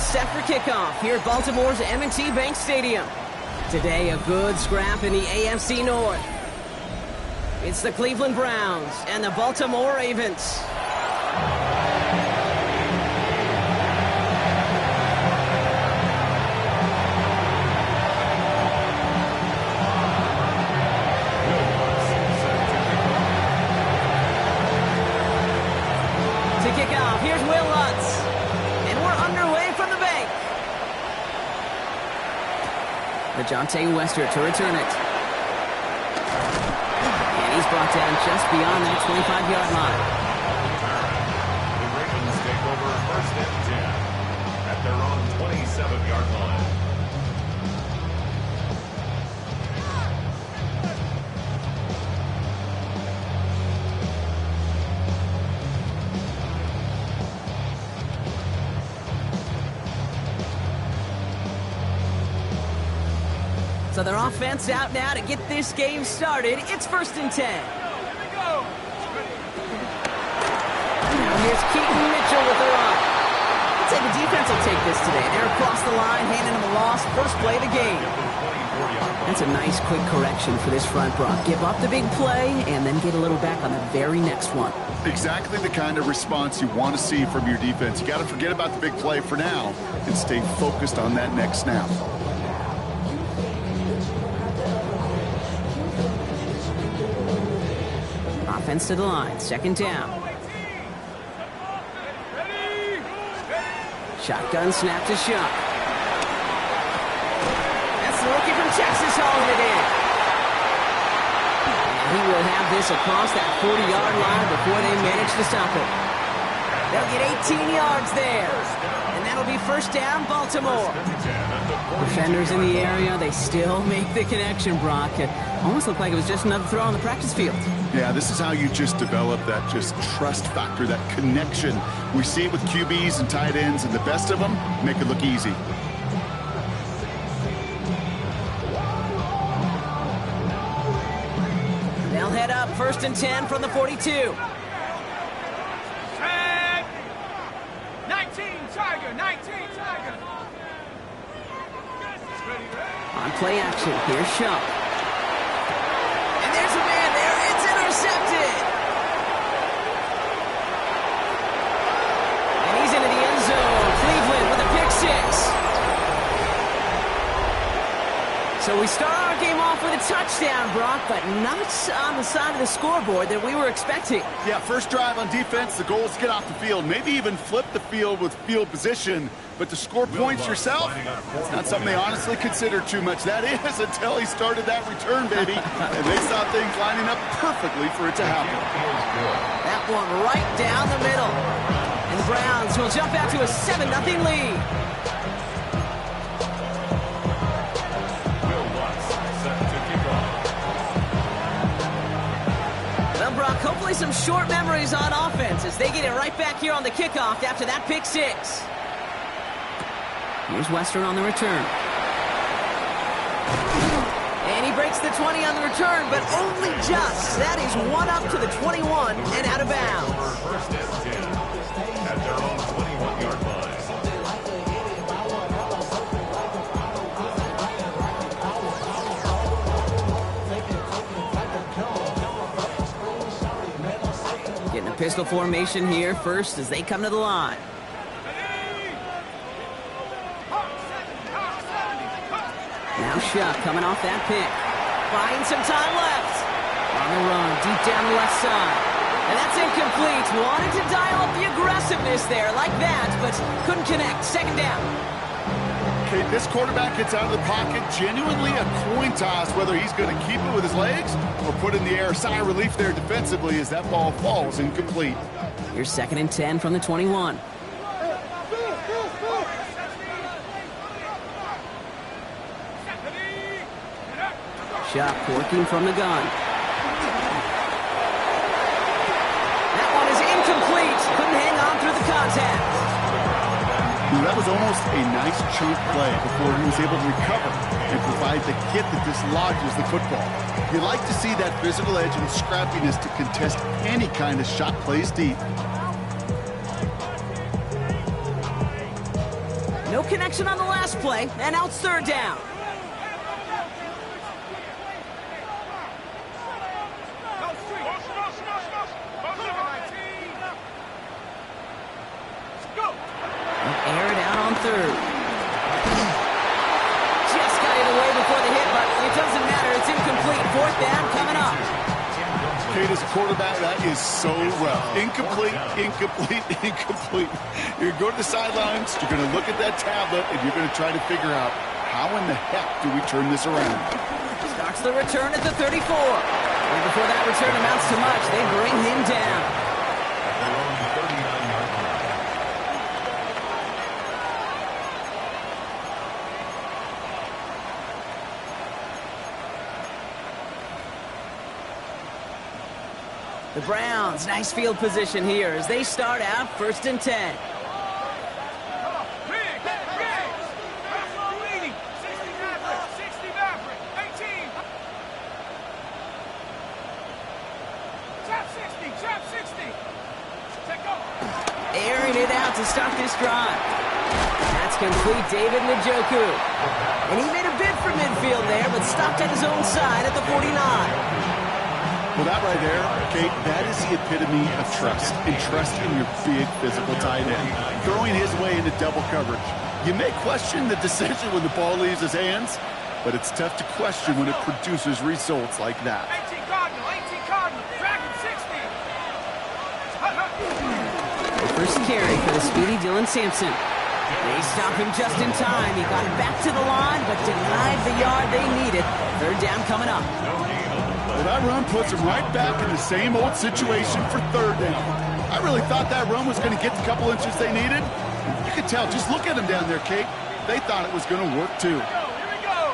set for kickoff here at Baltimore's M&T Bank Stadium. Today, a good scrap in the AFC North. It's the Cleveland Browns and the Baltimore Ravens. To kick off, here's Will Lutz. And we're underway from the bank. DeJounte Wester to return it. And he's brought down just beyond that 25-yard line. The Ravens take over first and 10 at their own 27-yard line. So their offense out now to get this game started. It's first and 10. Now here's Keaton Mitchell with the run. I'd say the defense will take this today. They're across the line, handing them a loss. First play of the game. That's a nice quick correction for this front, Brock. Give up the big play and then get a little back on the very next one. Exactly the kind of response you want to see from your defense. You got to forget about the big play for now and stay focused on that next snap. Offense to the line, second down. Shotgun snap to Shuck. That's the rookie from Texas hauling it in. And he will have this across that 40-yard line before they manage to stop it. They'll get 18 yards there. And that'll be first down, Baltimore. Defenders in the area, they still make the connection, Brock. It almost looked like it was just another throw on the practice field. Yeah, this is how you just develop that just trust factor, that connection. We see it with QBs and tight ends, and the best of them make it look easy. They'll head up first and 10 from the 42. 19 Tiger. On play action, here's Shuck. And there's a man there. It's intercepted. And he's into the end zone. Cleveland with a pick six. So we start our game off with a touchdown, Brock, but not on the side of the scoreboard that we were expecting. Yeah, first drive on defense, the goal is to get off the field, maybe even flip the field with field position. But to score points yourself, it's not something they honestly consider too much. That is until he started that return, baby. And they saw things lining up perfectly for it to happen. That one right down the middle. And the Browns will jump out to a 7-0 lead. Well, Brock, hopefully some short memories on offense as they get it right back here on the kickoff after that pick six. Here's Western on the return. And he breaks the 20 on the return, but only just. That is one up to the 21 and out of bounds. First and 10 at their own 21-yard line. Getting a pistol formation here first as they come to the line. Now Shuck coming off that pick. Buying some time left. On the run, deep down the left side. And that's incomplete. Wanted to dial up the aggressiveness there like that, but couldn't connect. Second down. Okay, this quarterback gets out of the pocket. Genuinely a coin toss whether he's going to keep it with his legs or put in the air. Sigh of relief there defensively as that ball falls incomplete. Here's second and 10 from the 21. Shuck working from the gun. That one is incomplete. Couldn't hang on through the contact. That was almost a nice chunk play before he was able to recover and provide the hit that dislodges the football. You like to see that physical edge and scrappiness to contest any kind of shot plays deep. No connection on the last play, and now it's third down. Air it out on third. Just got it away before the hit, but it doesn't matter. It's incomplete. Fourth down coming up. Kate, as a quarterback, that is so rough. Incomplete, incomplete, incomplete. You're going to go to the sidelines, you're going to look at that tablet, and you're going to try to figure out how in the heck do we turn this around. Starts the return at the 34. And before that return amounts to much, they bring him down. The Browns, nice field position here as they start out 1st and 10. Airing it out to start this drive. That's complete, David Njoku. And he made a bid for midfield there, but stopped at his own side at the 49. Well, that right there, Kate, that is the epitome of trust. And trust in your big physical tight end. Throwing his way into double coverage. You may question the decision when the ball leaves his hands, but it's tough to question when it produces results like that. 18 Cardinal, Dragon 60. The first carry for the speedy Dylan Sampson. They stop him just in time. He got back to the line, but denied the yard they needed. Third down coming up. Well, that run puts him right back in the same old situation for third down. I really thought that run was going to get the couple inches they needed. You could tell, just look at them down there, Kate. They thought it was going to work too. Here we go.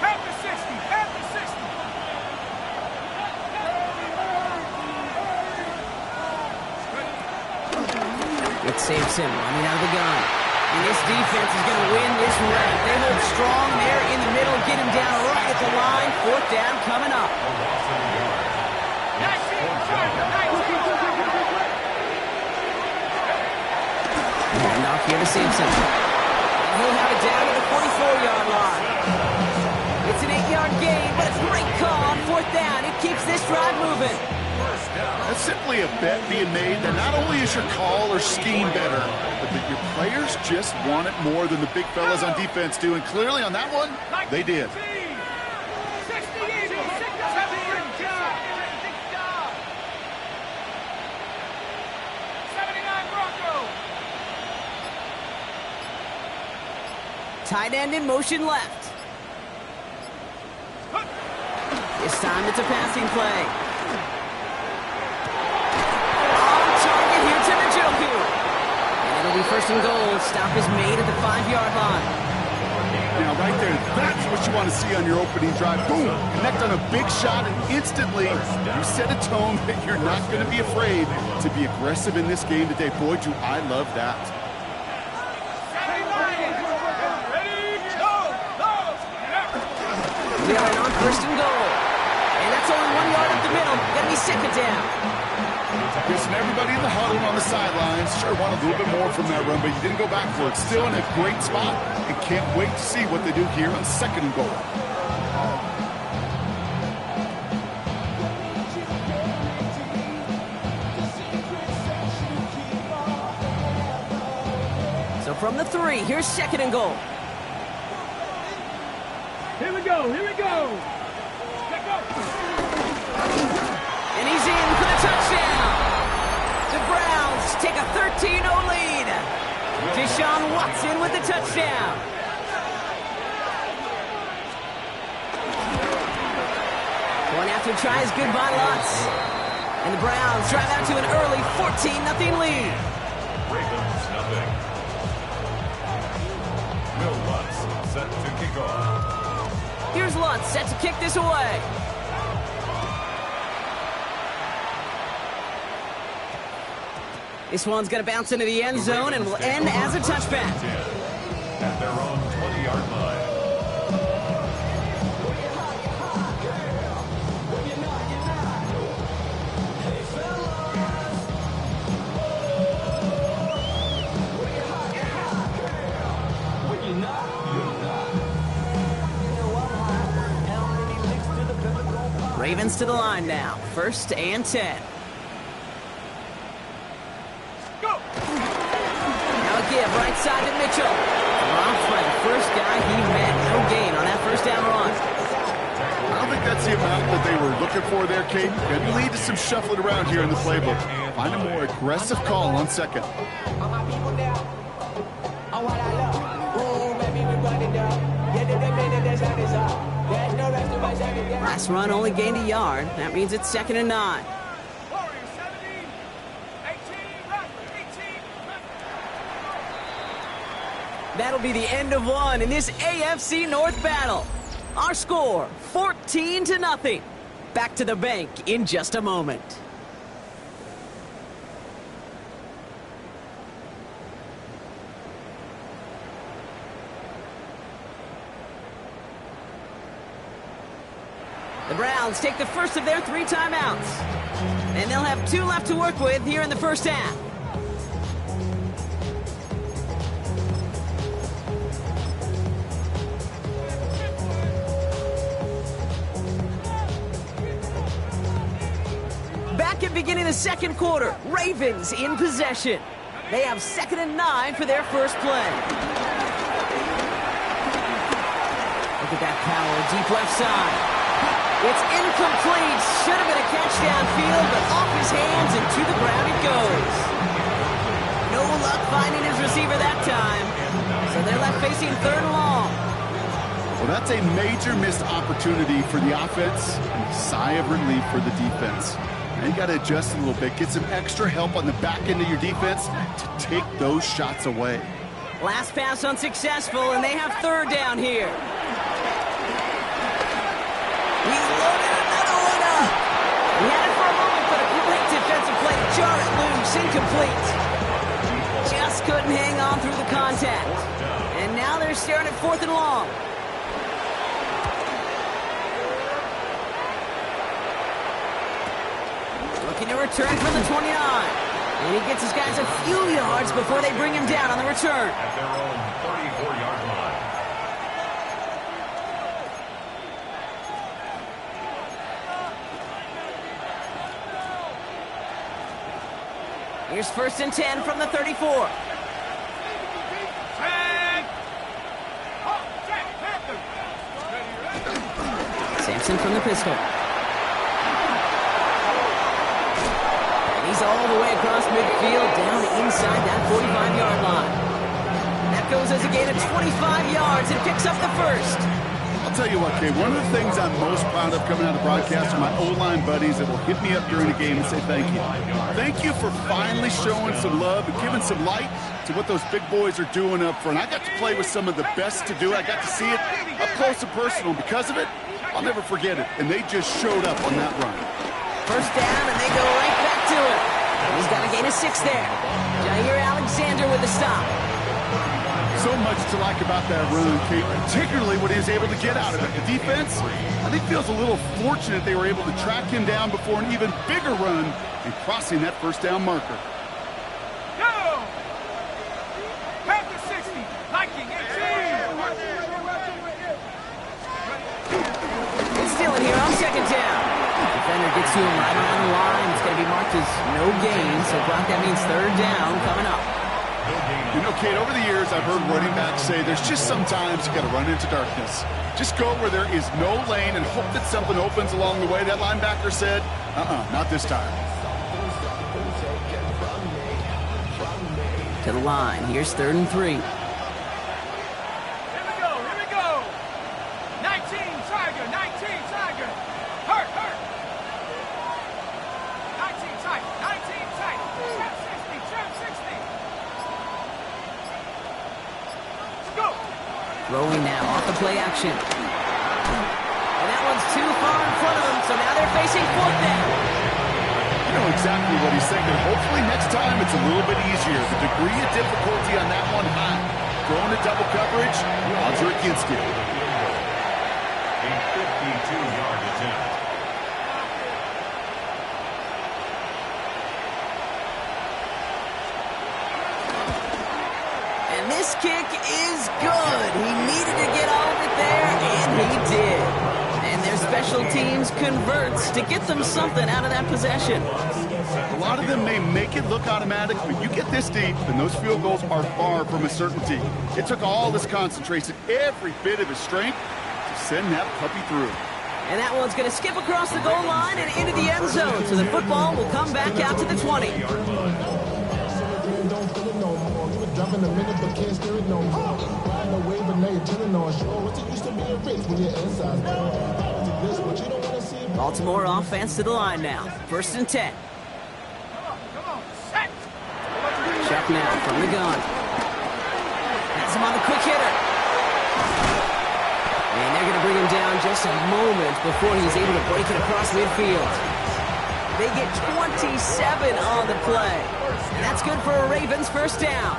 Half the 60, half the 60. It saves him running out of the gun. And this defense is going to win this round. They hold strong there in the middle, get him down right at the line. Fourth down coming up. And off here to Simpson. And he'll have it down to the 44-yard line. It's an 8-yard gain, but a great call on fourth down. It keeps this drive moving. That's simply a bet being made that not only is your call or scheme better, but that your players just want it more than the big fellas on defense do. And clearly on that one, they did. 60 Eagles, 79 Broncos. Tight end in motion left. This time it's a passing play. It'll be first and goal. Stop is made at the 5-yard line. Now, right there, that's what you want to see on your opening drive. Boom! Connect on a big shot, and instantly you set a tone that you're not going to be afraid to be aggressive in this game today. Boy, do I love that. We are on first and goal. And that's only 1 yard up the middle. Gonna be second down. Yes, and everybody in the huddle on the sidelines sure wanted a little bit more from that run, but you didn't go backwards. Still in a great spot, and can't wait to see what they do here on second and goal. So from the 3, here's second and goal. Here we go, here we go. And he's in for the touchdown. The Browns take a 13-0 lead. Deshaun Watson with the touchdown. One after tries good by Lutz. And the Browns drive out to an early 14-0 lead. Ravens nothing. Will Lutz set to kick off. Here's Lutz set to kick this away. This one's going to bounce into the end zone and will end as a touchback. At their own 20-yard line. Ravens to the line now. 1st and 10. Go! Now a give right side to Mitchell. Off for the first guy he met. No gain on that 1st down run. I don't think that's the amount that they were looking for there, Kate. Could lead to some shuffling around here in the playbook. Find a more aggressive call on 2nd. Last run only gained a yard. That means it's 2nd and 9. Warriors 17, 18, right, 18. That'll be the end of one in this AFC North battle. Our score, 14-0. Back to the bank in just a moment. The Browns take the first of their 3 timeouts. And they'll have 2 left to work with here in the 1st half. Back at beginning the 2nd quarter, Ravens in possession. They have 2nd and 9 for their first play. Look at that power, deep left side. It's incomplete. Should have been a catch downfield, but off his hands and to the ground it goes. No luck finding his receiver that time. So they're left facing 3rd and long. Well, that's a major missed opportunity for the offense and a sigh of relief for the defense. Now you got to adjust a little bit, get some extra help on the back end of your defense to take those shots away. Last pass unsuccessful, and they have 3rd down here. He's loaded another one up. He had it for a moment, but a great defensive play to jar it loose, incomplete. Just couldn't hang on through the contact. And now they're staring at 4th and long. Looking to return from the 29. And he gets his guys a few yards before they bring him down on the return. At their own 34-yard line. Here's 1st and 10 from the 34. Sampson from the pistol. And he's all the way across midfield, down inside that 45-yard line. That goes as a gain of 25 yards and picks up the 1st. I'll tell you what, Kay, one of the things I'm most proud of coming out of broadcast are my O-line buddies that will hit me up during the game and say thank you. Thank you for finally showing some love and giving some light to what those big boys are doing up front. I got to play with some of the best to do it. I got to see it up close and personal. Because of it, I'll never forget it. And they just showed up on that run. 1st down, and they go right back to it. He's got a gain of 6 there. Jair Alexander with the stop. So much to like about that run, Kate, particularly what he was able to get out of it. The defense, I think, feels a little fortunate they were able to track him down before an even bigger run and crossing that 1st down marker. Go! Back to 60. Liking 18. It's stealing here on 2nd down. Defender gets to him right on the line. It's going to be marked as no gain, so Brock, that means 3rd down coming up. You know, Kate, over the years, I've heard running backs say there's just sometimes you got to run into darkness. Just go where there is no lane and hope that something opens along the way. That linebacker said, not this time. To the line. Here's 3rd and 3. Here we go, here we go. 19, Tiger, 19, Tiger. Hurt. 19, Tiger, 19, Tiger. Trap 60. Go. Throwing now off the play action. And that one's too far in front of them, so now they're facing 4th down. You know exactly what he's thinking. Hopefully next time it's a little bit easier. The degree of difficulty on that one high. Throwing to double coverage, odds are against you. A 52-yard attempt. And this kick is good. He needed to get all of it there, and he did. And their special teams teams converts to get them something out of that possession. A lot of them may make it look automatic, but you get this deep, and those field goals are far from a certainty. It took all his concentration, every bit of his strength, to send that puppy through. And that one's going to skip across the goal line and into the end zone, so the football will come back out to the 20. Baltimore offense to the line now. 1st and 10. Come on, set. Check now from the gun. That's him on the quick hitter. And they're going to bring him down just a moment before he's able to break it across midfield. They get 27 on the play. And that's good for a Ravens 1st down.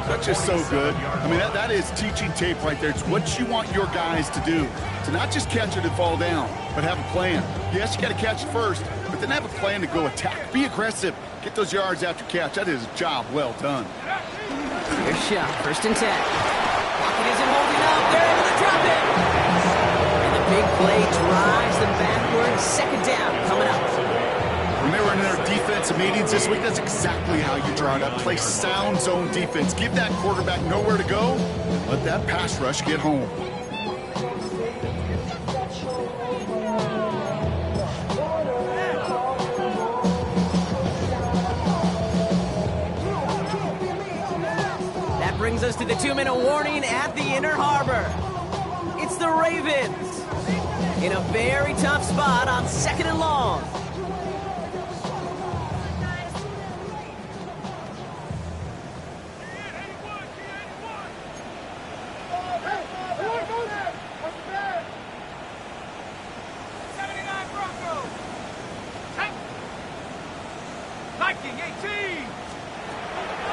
That's just so good. I mean, that is teaching tape right there. It's what you want your guys to do. To not just catch it and fall down, but have a plan. Yes, you got to catch it first, but then have a plan to go attack. Be aggressive. Get those yards after catch. That is a job well done. Here's shot. 1st and 10. Pocket isn't holding up. They're able to drop it. And the big play drives them backwards. 2nd down coming up. When they were in their defensive meetings this week, that's exactly how you draw it up. Play sound zone defense. Give that quarterback nowhere to go. Let that pass rush get home. That brings us to the 2-minute warning at the Inner Harbor. It's the Ravens in a very tough spot on 2nd and long.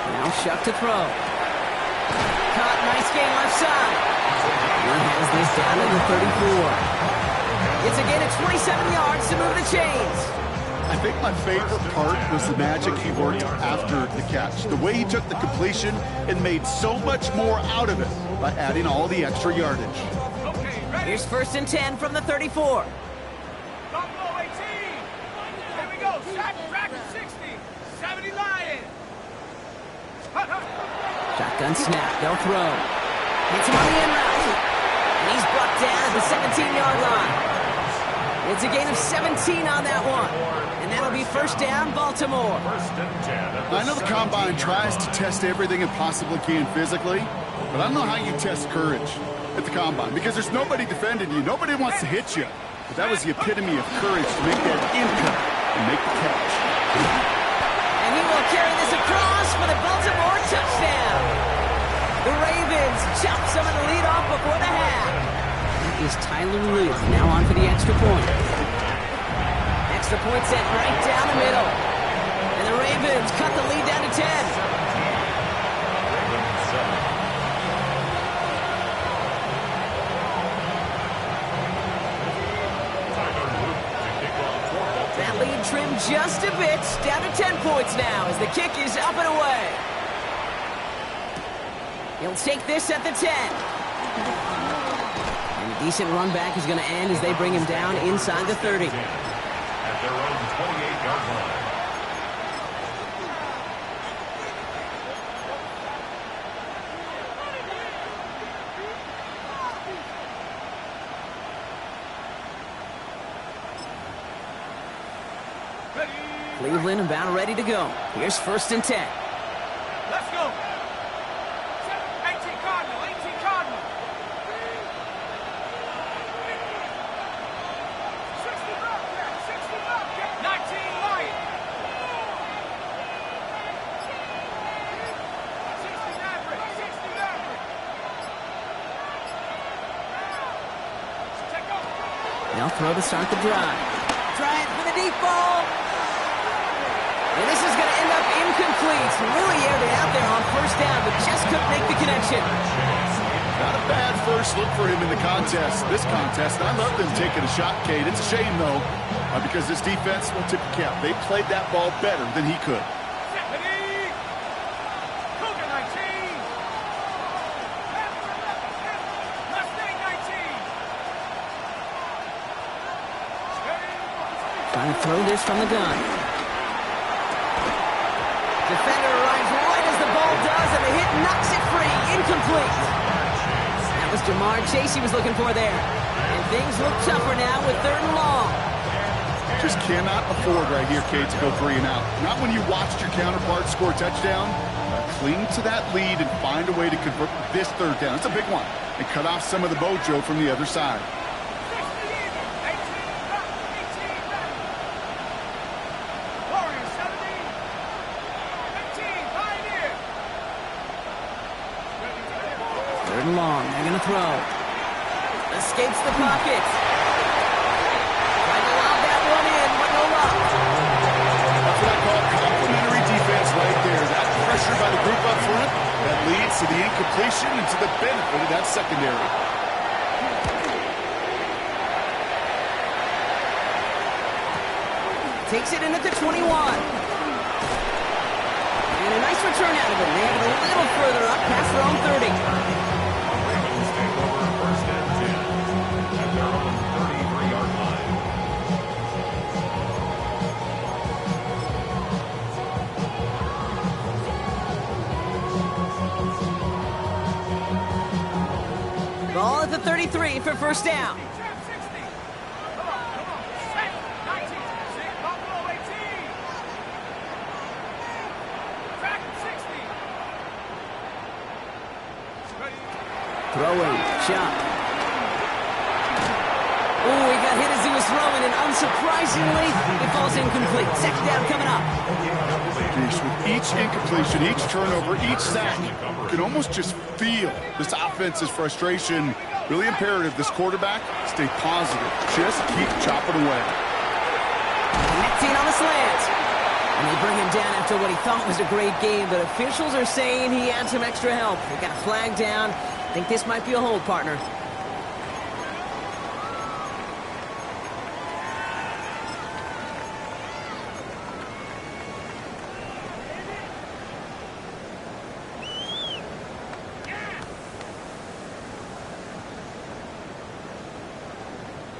Now Shuck to throw. Caught, nice game left side. He has this down to the 34. It's a gain of 27 yards to move the chains. I think my favorite part was the magic he worked after the catch. The way he took the completion and made so much more out of it by adding all the extra yardage. Here's 1st and 10 from the 34. Buffalo 18. Here we go. Shot, Dragon 60. 70 Lions. Shotgun snap, they'll throw. Hits him on the end route. And he's brought down at the 17-yard line. It's a gain of 17 on that one. And that'll be 1st down, Baltimore. I know the Combine tries to test everything it possibly can physically, but I don't know how you test courage at the Combine because there's nobody defending you. Nobody wants to hit you. But that was the epitome of courage to make that impact and make the catch. And he will carry this across for the Baltimore touchdown. The Ravens chop some of the lead off before the half. That is Tyler Luke now on for the extra point. Extra point sent right down the middle. And the Ravens cut the lead down to 10. That lead trimmed just a bit, down to 10 points now as the kick is up and away. He'll take this at the 10. And a decent run back is going to end as they bring him down inside the 30. At their own 28-yard line. Cleveland about ready to go. Here's 1st and 10. Let's go. 18 Cardinal, 18 Cardinal. 60 Bobcat, 19 Lion. 60 Maverick, 60 Maverick. Take off. They'll throw to start the drive. Try it for the deep ball. And this is going to end up incomplete. Really aired it out there on 1st down, but just couldn't make the connection. Not a bad first look for him in the contest, this contest. I love them taking a shot, Cade. It's a shame, though, because this defense will tip the cap. They played that ball better than he could. Stephanie. Cougar 19. Mustang 19. Trying to throw this from the gun. Defender arrives right as the ball does, and the hit knocks it free. Incomplete. That was Jamar Chase he was looking for there. And things look tougher now with 3rd and long. Just cannot afford right here, Kate, to go 3 and out. Not when you watched your counterpart score a touchdown. Cling to that lead and find a way to convert this 3rd down. It's a big one. And cut off some of the mojo from the other side. Long, they're going to throw. Escapes the pocket. Trying to lob that one in, but no luck. That's what I call complimentary defense right there. That pressure by the group up front, that leads to the incompletion and to the benefit of that secondary. Takes it in at the 21. And a nice return out of it. They have it a little further up past their own 30. Ball at the 33 for 1st down. Throwing, shot. Oh, he got hit as he was throwing, and unsurprisingly, it falls incomplete. 2nd down coming up. With each incompletion, each turnover, each sack, you can almost just feel this offense's frustration. Really imperative this quarterback stay positive. Just keep chopping away. Connecting on the slant. And they bring him down after what he thought was a great game, but officials are saying he had some extra help. They got a flag down. I think this might be a hold, partner.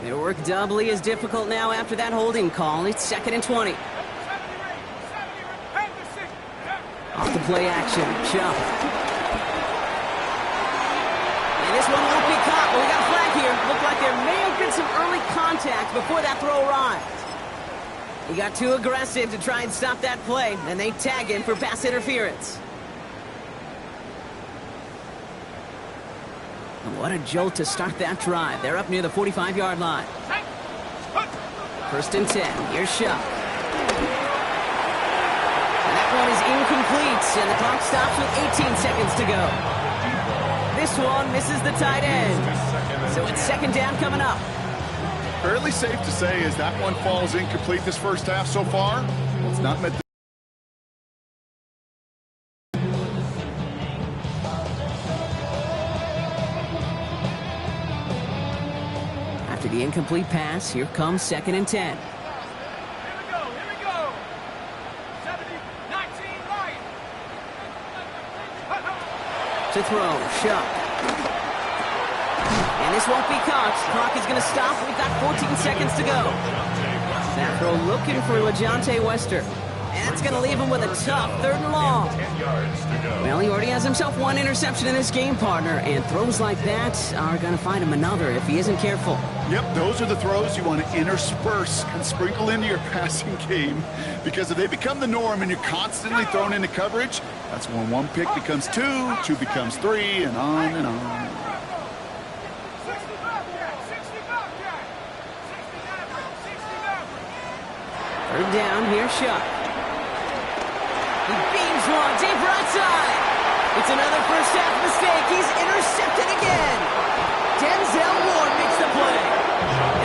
Their work doubly as difficult now after that holding call. It's 2nd and 20. Off the play action, Chubb. And this one won't be caught, but we got a flag here. Looked like there may have been some early contact before that throw arrived. He got too aggressive to try and stop that play, and they tag him for pass interference. What a jolt to start that drive. They're up near the 45-yard line. 1st and 10. Here's Shuck. That one is incomplete, and the clock stops with 18 seconds to go. This one misses the tight end. So it's 2nd down coming up. Fairly safe to say as that one falls incomplete this 1st half so far. It's not meant to. After the incomplete pass, here comes 2nd and 10. Here we go. 19 right. To throw, Shuck. And this won't be caught. Clock is going to stop. We've got 14 seconds to go. That throw looking for LeJontay Wester. And that's going to leave him with a tough 3rd and long. Well, he already has himself one interception in this game, partner. And throws like that are going to find him another if he isn't careful. Yep, those are the throws you want to intersperse and sprinkle into your passing game. Because if they become the norm and you're constantly thrown into coverage, that's when one pick becomes two, two becomes three, and on and on. Third down, here's Shuck. He beams one, deep right side. It's another first half mistake. He's intercepted again. Denzel Ward makes the play.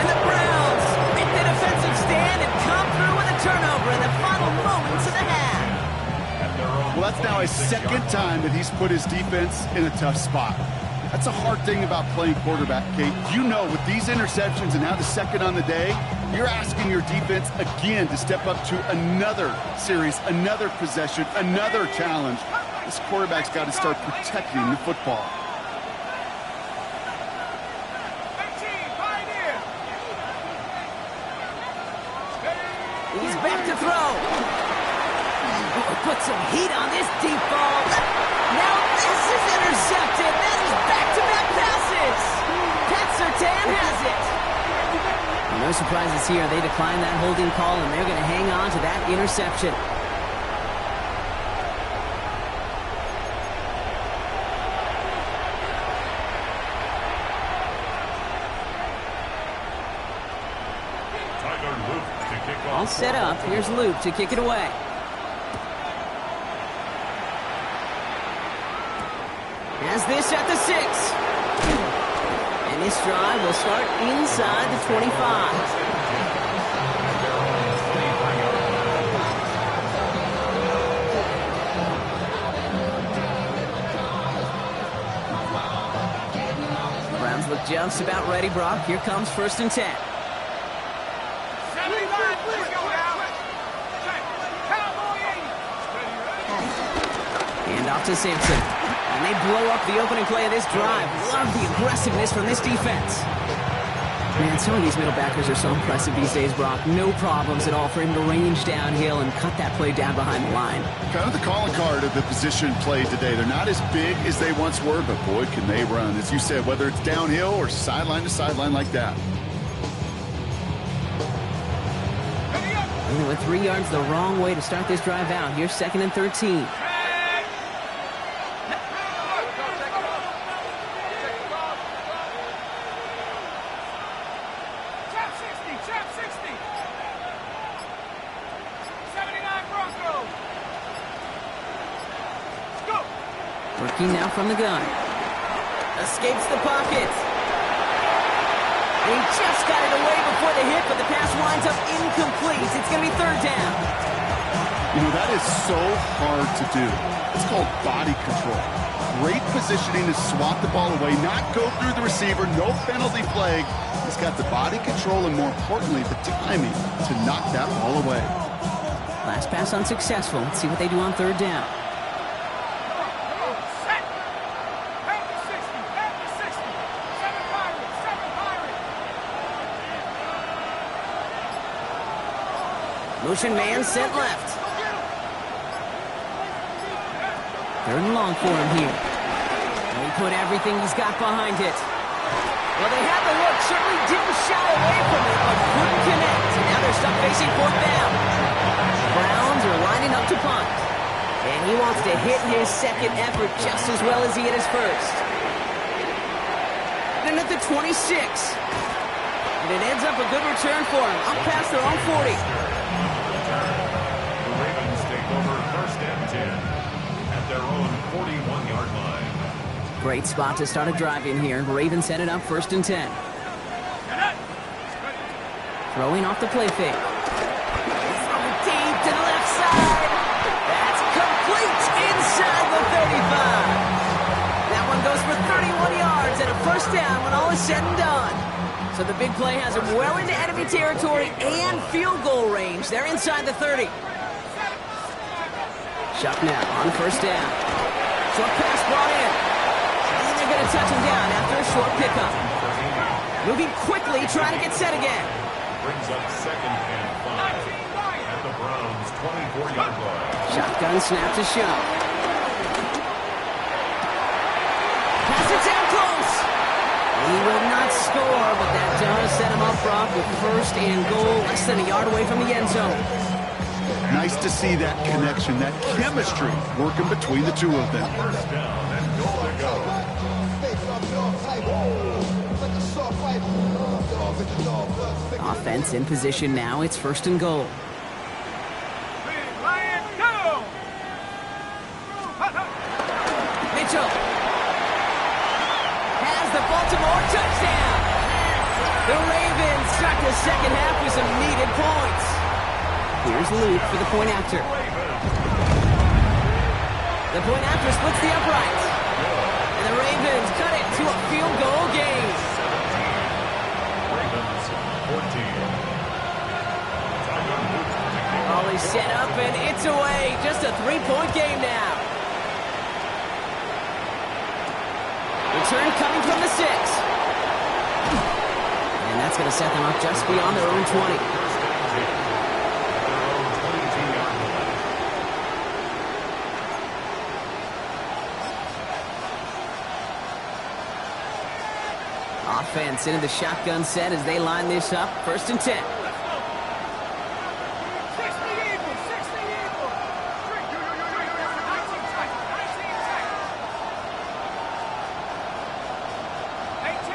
And the Browns make the defensive stand and come through with a turnover in the final moments of the half. Well, that's now his 2nd time that he's put his defense in a tough spot. That's a hard thing about playing quarterback, Kate. You know, with these interceptions and now the 2nd on the day, you're asking your defense again to step up to another series, another possession, another challenge. This quarterback's got to start protecting the football. He's back to throw. Oh, put some heat on this deep ball. Now this is intercepted. That is back-to-back passes. Pat Surtain has it. No surprises here. They decline that holding call, and they're going to hang on to that interception. All set up. Here's Luke to kick it away. Has this at the 6. And this drive will start inside the 25. Browns look just about ready, Brock. Here comes 1st and 10. Off to Sampson. And they blow up the opening play of this drive. Love the aggressiveness from this defense. Man, some of these middle backers are so impressive these days, Brock. No problems at all for him to range downhill and cut that play down behind the line. Kind of the calling card of the position played today. They're not as big as they once were, but boy, can they run. As you said, whether it's downhill or sideline to sideline like that. Only went 3 yards the wrong way to start this drive out. Here's 2nd and 13. Working now from the gun. Escapes the pocket. He just got it away before the hit, but the pass winds up incomplete. It's going to be 3rd down. You know, that is so hard to do. It's called body control. Great positioning to swat the ball away, not go through the receiver, no penalty flag. He's got the body control and, more importantly, the timing to knock that ball away. Last pass unsuccessful. Let's see what they do on 3rd down. Motion man sent left. 3rd and long for him here. And he put everything he's got behind it. Well, they had the look. Certainly didn't shy away from it, but couldn't connect. And now they're stuck facing 4th down. Browns are lining up to punt. And he wants to hit his 2nd effort just as well as he hit his 1st. Then at the 26. And it ends up a good return for him. Up past their own 40. The Ravens take over 1st and 10 at their own 41-yard line. Great spot to start a drive in here. Ravens set it up 1st and 10. Throwing off the play fake. Throwing deep to the left side. That's complete inside the 35. That one goes for 31 yards and a 1st down when all is said and done. So the big play has him well into enemy territory and field goal range. They're inside the 30. Shuck now on 1st down. Short pass brought in. And they're going to touch him down after a short pickup. Moving quickly, trying to get set again. Brings up 2nd and 5 at the Browns' 24-yard line. Shotgun snap to Shuck. Pass it down close. He will not score, but that does set him up, Brock, with 1st and goal, less than a yard away from the end zone. Nice to see that connection, that chemistry working between the two of them. 1st down and goal to go. Offense in position now. It's 1st and goal. Mitchell has the Baltimore touchdown. The Ravens start the 2nd half with some needed points. Here's Luke for the point after. The point after splits the uprights. And the Ravens cut it to a field goal game. Ravens 14. All is set up and it's away. Just a 3-point game now. Return coming from the 6. And that's going to set them up just beyond their own 20. defense into the shotgun set as they line this up. 1st and 10. 19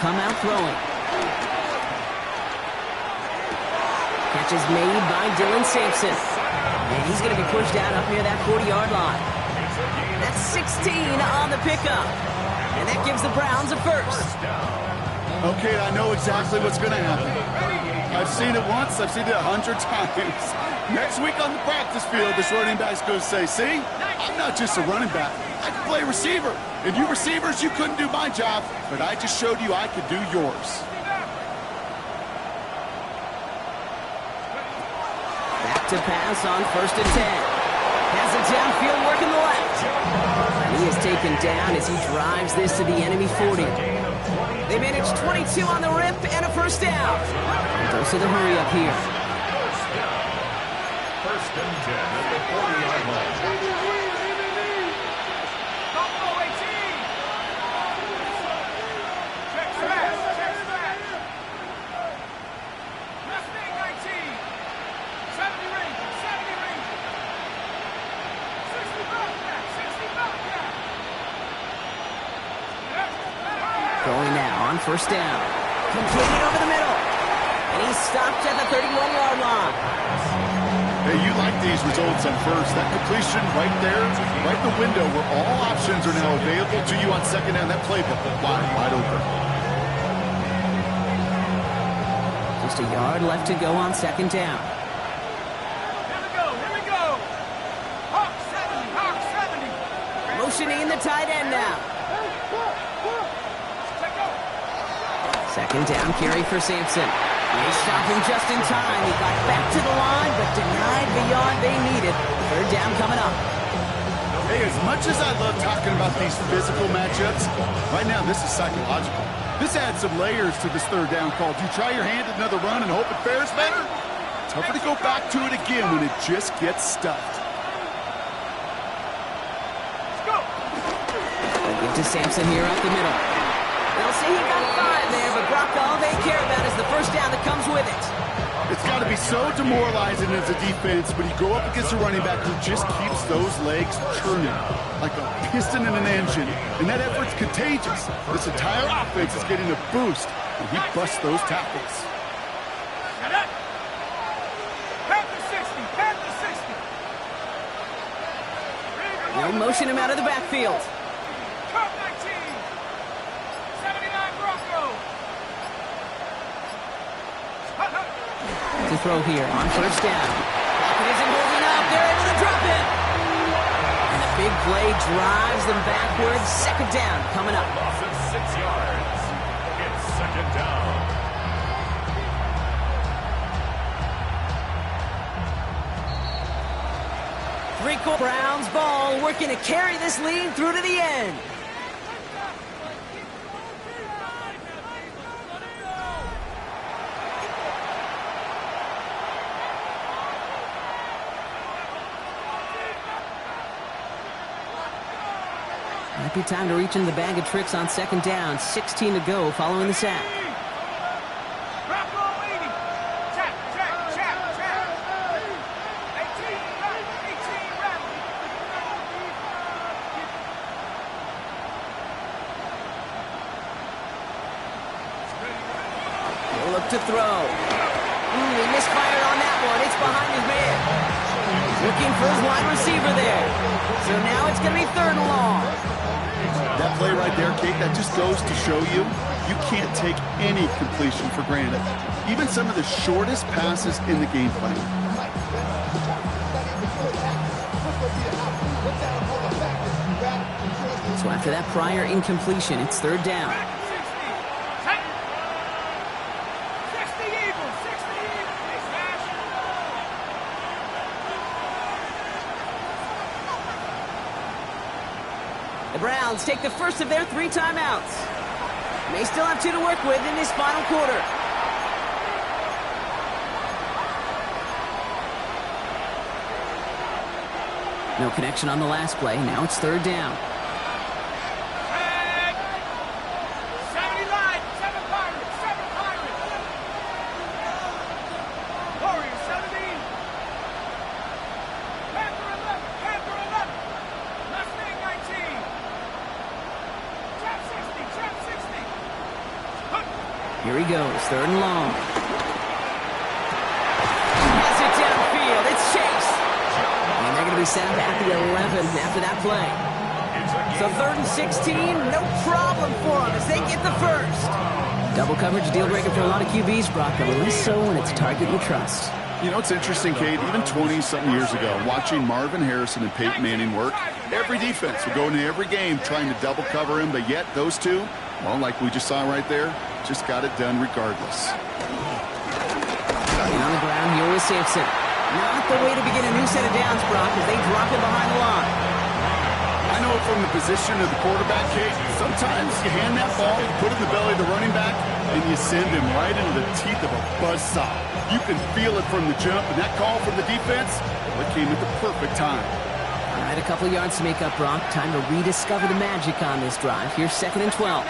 Come out throwing. Catch is made by Dylan Sampson. And he's going to be pushed out up near that 40-yard line. That's 16 on the pickup. And that gives the Browns a first. Okay, I know exactly what's going to happen. I've seen it once. I've seen it 100 times. Next week on the practice field, this running back's going to say, see, I'm not just a running back. I can play receiver. And you receivers, you couldn't do my job, but I just showed you I could do yours. Back to pass on 1st and 10. Has it downfield, working the left. And he is taken down as he drives this to the enemy 40. They manage 22 on the rip and a first down. Dose of the hurry up here. 1st and 10 at the 40-yard line. Going now on 1st down. Completed over the middle. And he's stopped at the 31-yard line. Hey, you like these results on 1st. That completion right there, right in the window where all options are now available to you on 2nd down. That playbook wide open. Just a yard left to go on 2nd down. Here we go. Hawk 70. Motioning the tight end now. 2nd down carry for Sampson. They stop him just in time. He got back to the line, but denied the yard they needed. 3rd down coming up. Hey, as much as I love talking about these physical matchups, right now this is psychological. This adds some layers to this 3rd down call. Do you try your hand at another run and hope it fares better? Tougher to go back to it again when it just gets stuffed. Let's go. They give to Sampson here up the middle. They'll say he got 5 there, but Brock, all they care about is the first down that comes with it. It's got to be so demoralizing as a defense when you go up against a running back who just keeps those legs churning like a piston in an engine. And that effort's contagious. This entire offense is getting a boost, and he busts those tackles. Shut up. Panther 60. Panther 60. They'll motion him out of the backfield. Cup 19. 79 Bronco. To throw here on 1st down. Pocket isn't holding up. They're able to drop it. And a big play drives them backwards. 2nd down coming up. Loss of 6 yards. It's 2nd down. Three-quarter Browns ball working to carry this lead through to the end. Might be time to reach into the bag of tricks on 2nd down. 16 to go following the sack. Bronco 80. Check. 18 rattle. He'll look to throw. He misfired on that one. It's behind his man. He's looking for his wide receiver there. So now it's going to be 3rd and long. That play right there, Kate, that just goes to show you, you can't take any completion for granted. Even some of the shortest passes in the game plan. So after that prior incompletion, it's 3rd down. 60 Eagles. 60 Eagles. The Browns take the first of their 3 timeouts. May still have two to work with in this final quarter. No connection on the last play. Now it's third down. Here he goes, third and long. Has it downfield. It's Chase. And they're going to be set up at the 11 after that play. So third and 16, no problem for them as they get the first. Double coverage, deal breaker for a lot of QBs, Brock, but less so when it's a target you trust. You know, it's interesting, Kate, even 20-something years ago, watching Marvin Harrison and Peyton Manning work, every defense would go into every game trying to double cover him, but yet those two, well, like we just saw right there, just got it done regardless. And on the ground, here is Sampson. Not the way to begin a new set of downs, Brock, as they drop him behind the line. I know from the position of the quarterback, Kate, sometimes you hand that ball, you put it in the belly of the running back, and you send him right into the teeth of a buzzsaw. You can feel it from the jump, and that call from the defense, well, it came at the perfect time. All right, a couple of yards to make up, Brock. Time to rediscover the magic on this drive. Here's second and 12.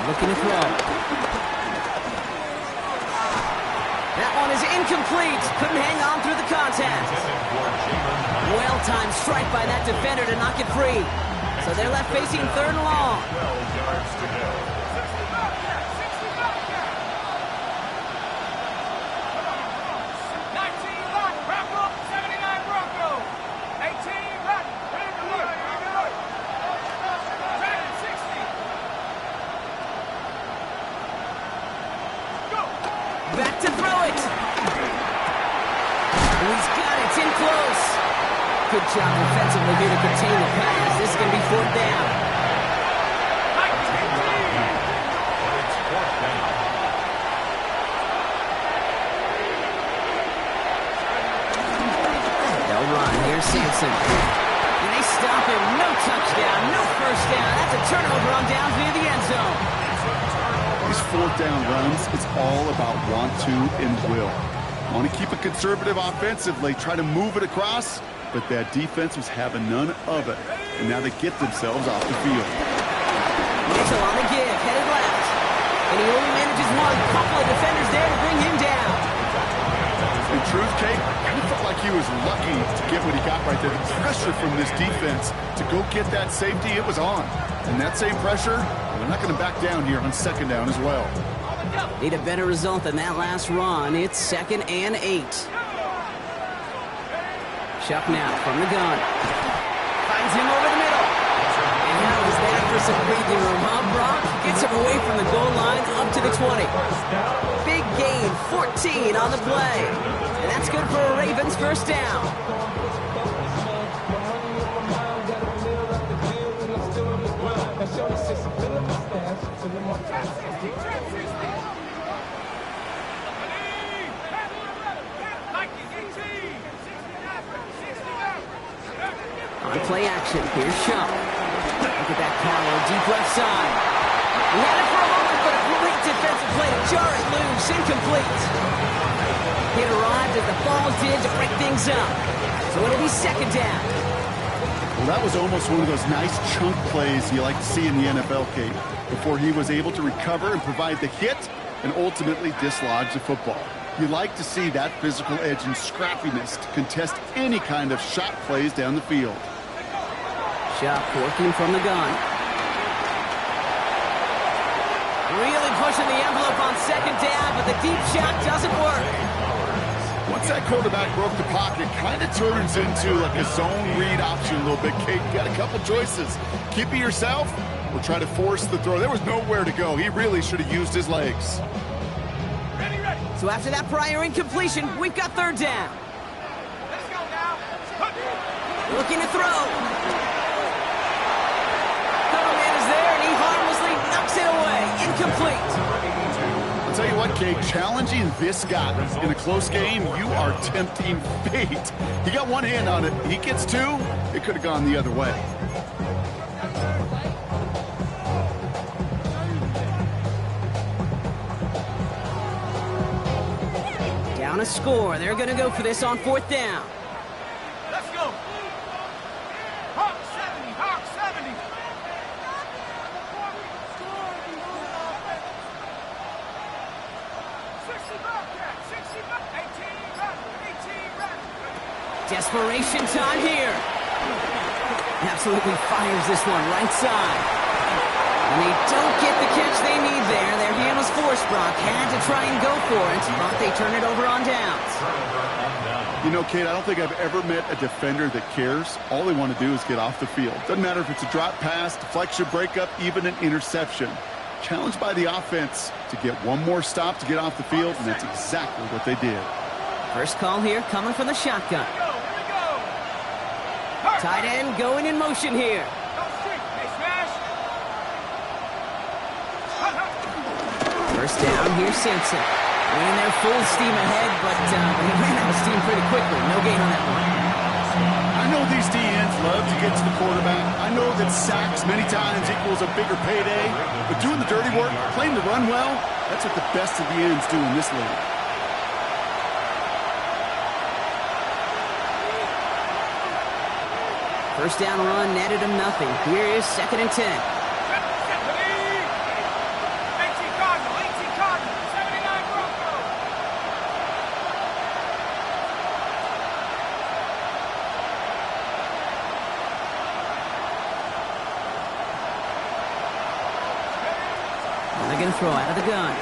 Looking to throw. That one is incomplete. Couldn't hang on through the contact. Well-timed strike by that defender to knock it free. So they're left facing third and long. 12 yards to go. Back to throw it. He's got it. It's in close. Good job defensively here to contain the pass. This is going to be fourth down. They'll run. Here's Sampson. And they stop him. No touchdown. No first down. That's a turnover on downs near the end zone. These fourth down runs, it's all about want to and will. Want to keep it conservative offensively, try to move it across, but that defense was having none of it. And now they get themselves off the field. Mitchell on the give, headed left. And he only manages one. Couple of defenders there to bring him down. In truth, Kate, he felt like he was lucky to get what he got right there. The pressure from this defense to go get that safety, it was on. And that same pressure, they're not going to back down here on second down as well. Need a better result than that last run. It's 2nd and 8. Chuck now from the gun. Finds him over the middle. And how is that for some breathing room, huh, Brock? Gets him away from the goal line up to the 20. Big gain, 14 on the play. And that's good for a Ravens first down. On play action, here's Shaw. Look at that power, deep left side. He had it for a moment, but a great defensive play to jar it loose, incomplete. It arrived as the ball did to break things up. So it'll be second down. Well, that was almost one of those nice chunk plays you like to see in the NFL, Kate, before he was able to recover and provide the hit and ultimately dislodge the football. You like to see that physical edge and scrappiness to contest any kind of shot plays down the field. Shot working from the gun. Really pushing the envelope on second down, but the deep shot doesn't work. Once that quarterback broke the pocket, kind of turns into like a zone read option a little bit, Kate. You got a couple choices. Keep it yourself or try to force the throw. There was nowhere to go. He really should have used his legs. So after that prior incompletion, we've got third down. Let's go now. Looking to throw. Throw man is there, and he harmlessly knocks it away. Incomplete. tell you what, Kate, challenging this guy in a close game, you are tempting fate. He got one hand on it. He gets two. It could have gone the other way. Down a score. They're going to go for this on 4th down. Let's go. Hawk 70, Hawk 70. 60 Bobcat, 60 Bobcat, 18 run, 18 run. Desperation time here. Absolutely fires this one right side. And they don't get the catch they need there. Their hand was forced, Brock. Had to try and go for it, but they turn it over on downs. You know, Kate, I don't think I've ever met a defender that cares. All they want to do is get off the field. Doesn't matter if it's a drop pass, deflection, breakup, even an interception. Challenged by the offense to get one more stop to get off the field, and that's exactly what they did. First call here coming from the shotgun. Here we go. Tight end going in motion here. First down, here's Simpson. Running there full steam ahead, but he ran out of steam pretty quickly. No gain on that one. I know these DNs love to get to the quarterback. I know that sacks many times equals a bigger payday, but doing the dirty work, playing the run well, that's what the best of the ends do in this league. First down run netted him nothing. Here is 2nd and 10. They're going to throw out of the gun.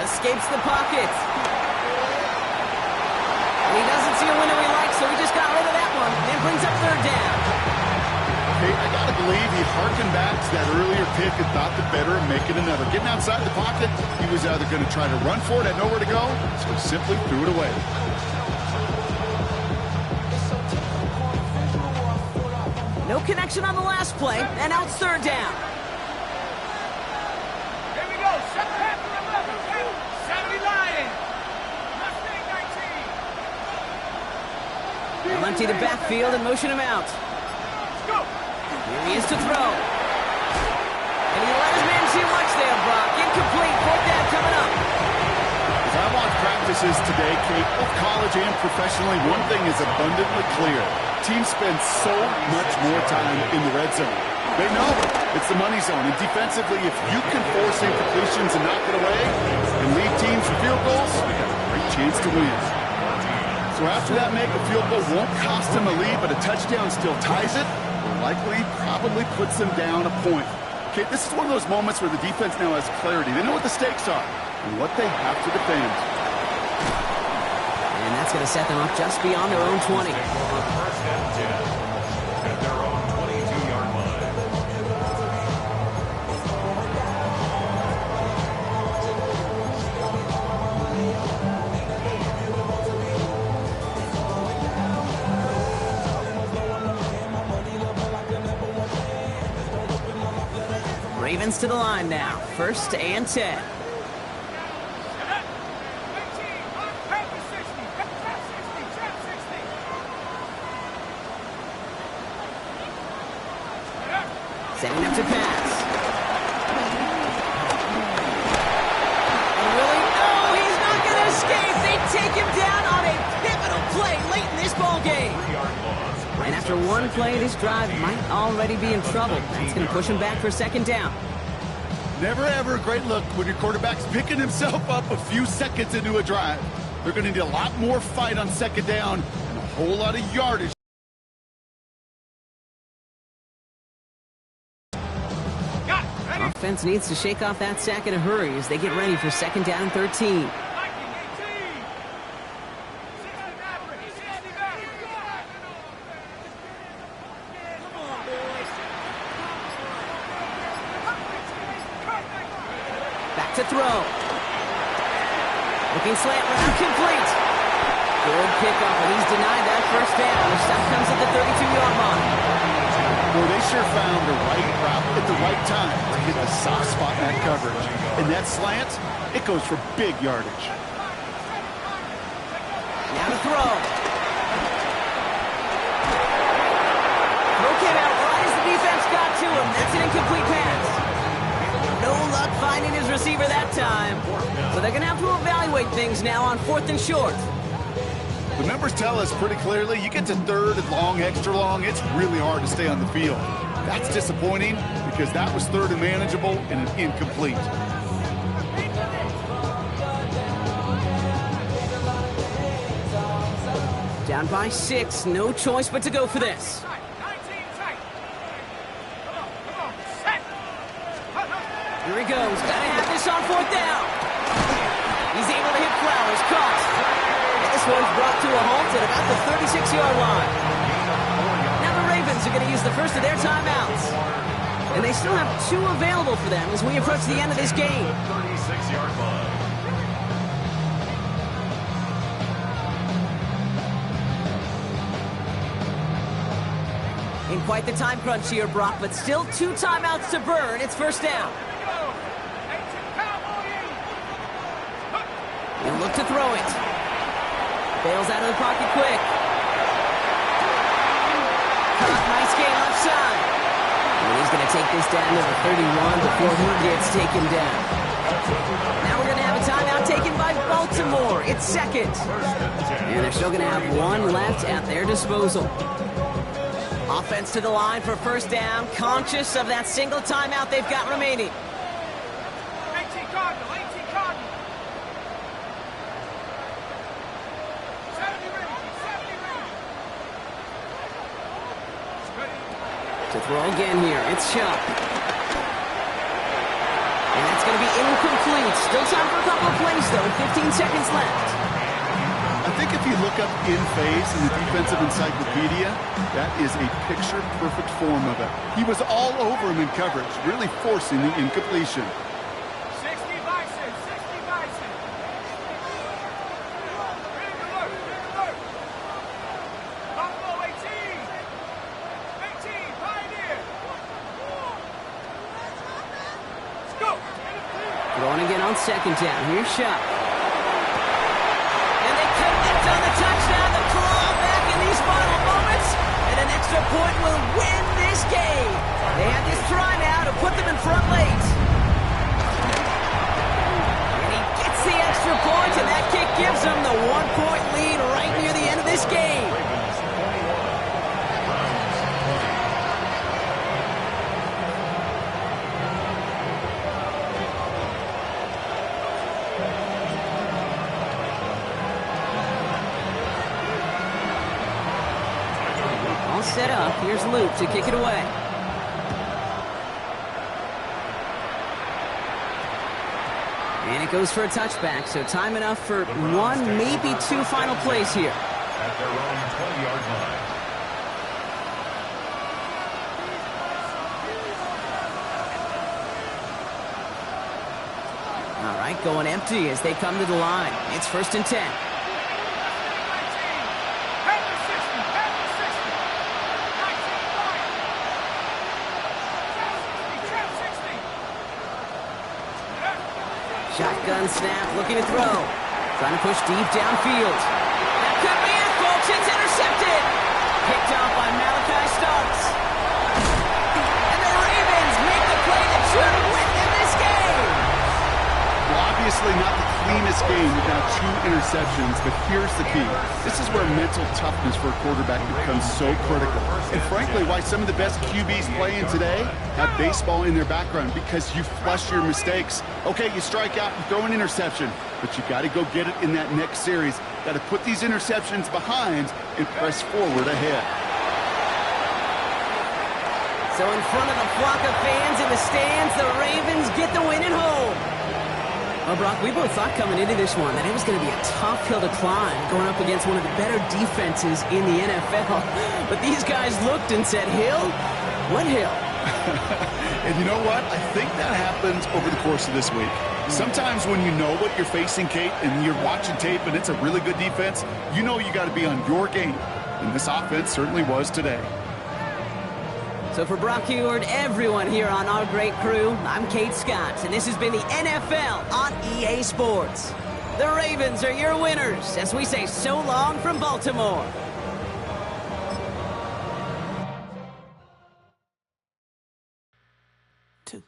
Escapes the pocket. He doesn't see a window he likes, so he just got rid of that one. And brings up 3rd down. Hey, I got to believe he harkened back to that earlier pick and thought the better of making another. Getting outside the pocket, he was either going to try to run for it, had nowhere to go, so he simply threw it away. No connection on the last play, and now it's 3rd down. They'll empty the backfield and motion him out. Here he is to throw. And he let his man too much there, Brock. Incomplete. 4th down coming up. As I watch practices today, Kate, both college and professionally, one thing is abundantly clear. Teams spend so much more time in the red zone. They know it's the money zone. And defensively, if you can force incompletions and knock it away and lead teams for field goals, you have a great chance to win. So after that make, a field goal won't cost them a lead, but a touchdown still ties it, or likely probably puts them down a point. Okay, this is one of those moments where the defense now has clarity. They know what the stakes are and what they have to defend. And that's going to set them up just beyond their own 20. First and 10 at their own 22-yard line. Ravens to the line now. 1st and 10. Setting up to pass. And really, no, he's not going to escape. They take him down on a pivotal play late in this ball game. And after one play, this drive might already be in trouble. That's going to push him back for 2nd down. Never ever a great look when your quarterback's picking himself up a few seconds into a drive. They're going to need a lot more fight on 2nd down and a whole lot of yardage. Offense needs to shake off that sack in a hurry as they get ready for 2nd down and 13. Back to throw. Looking slant route complete. Good pickup, but he's denied that 1st down. The stop comes at the 32-yard line. Well, they pressure found the right route at the right time to hit the soft spot in that coverage. And that slant, it goes for big yardage. Now to throw. Throw came out right as the defense got to him. That's an incomplete pass. No luck finding his receiver that time. So they're going to have to evaluate things now on 4th and short. The numbers tell us pretty clearly, you get to 3rd and long, extra long, it's really hard to stay on the field. That's disappointing because that was 3rd and manageable and an incomplete. Down by 6, no choice but to go for this. 19 tight. Come on, set. Here he goes, gotta have this on 4th down. He's able to hit Flowers, caught. This one's brought to a halt at about the 36-yard line. Now the Ravens are going to use the first of their timeouts. And they still have 2 available for them as we approach the end of this game. 36-yard line. In quite the time crunch here, Brock, but still 2 timeouts to burn. It's first down. He'll look to throw it. Bails out of the pocket quick. Nice game left side. And he's going to take this down to the 31 before he gets taken down. Now we're going to have a timeout taken by Baltimore. It's 2nd. And they're still going to have 1 left at their disposal. Offense to the line for first down, conscious of that single timeout they've got remaining. 18 Cardinal. 70 ready. To throw again here, it's Chubb. And that's going to be incomplete. Still time for a couple of plays, though. 15 seconds left. I think if you look up in phase in the defensive encyclopedia, that is a picture-perfect form of it. He was all over him in coverage, really forcing the incompletion. 60 Bison. 60 Bison. Ready to work. Buffalo 18. 18, Pioneer. Let's go. Throwing again on 2nd down. Here's Chubb. And they connect on the touchdown. The claw back in these final moments. And an extra point will win this game. They have this try now to put them in front late. And he gets the extra point, and that kick gives them the 1-point lead right near the end of this game. All set up. Here's Luke to kick it away. And it goes for a touchback, so time enough for 1, maybe 2 final plays here. At their own 20-yard line. All right, going empty as they come to the line. It's 1st and 10. Shotgun snap, looking to throw. Trying to push deep downfield. That could be it, folks. It's intercepted. Picked off by Malachi Starks. And the Ravens make the play that should win them this game. Well, obviously not the cleanest game without 2 interceptions, but here's the key. This is where mental toughness for a quarterback becomes so critical. And frankly, why some of the best QBs playing today have baseball in their background, because you flush your mistakes. Okay, you strike out and throw an interception, but you got to go get it in that next series. Got to put these interceptions behind and press forward ahead. So in front of a flock of fans in the stands, the Ravens get the win at home. Well, Brock, we both thought coming into this one that it was going to be a tough hill to climb, going up against one of the better defenses in the NFL. But these guys looked and said, hill? What hill? And you know what? I think that happens over the course of this week. Sometimes when you know what you're facing, Kate, and you're watching tape and it's a really good defense, you know you got to be on your game. And this offense certainly was today. So for Brock Heward, everyone here on our great crew, I'm Kate Scott, and this has been the NFL on EA Sports. The Ravens are your winners as we say so long from Baltimore. Two.